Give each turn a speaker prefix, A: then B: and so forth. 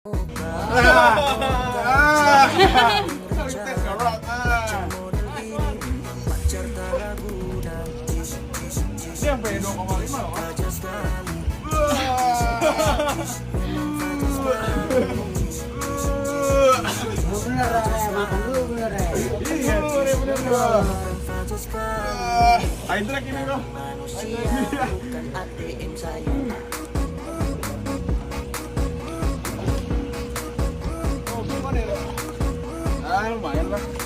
A: Ini yang sampai 2,5 loh.
B: Bener ya, makan dulu bener ya.
A: Iya, bener. Ayo trek ini loh. Oh, gimana ya? Ah, lumayan lah.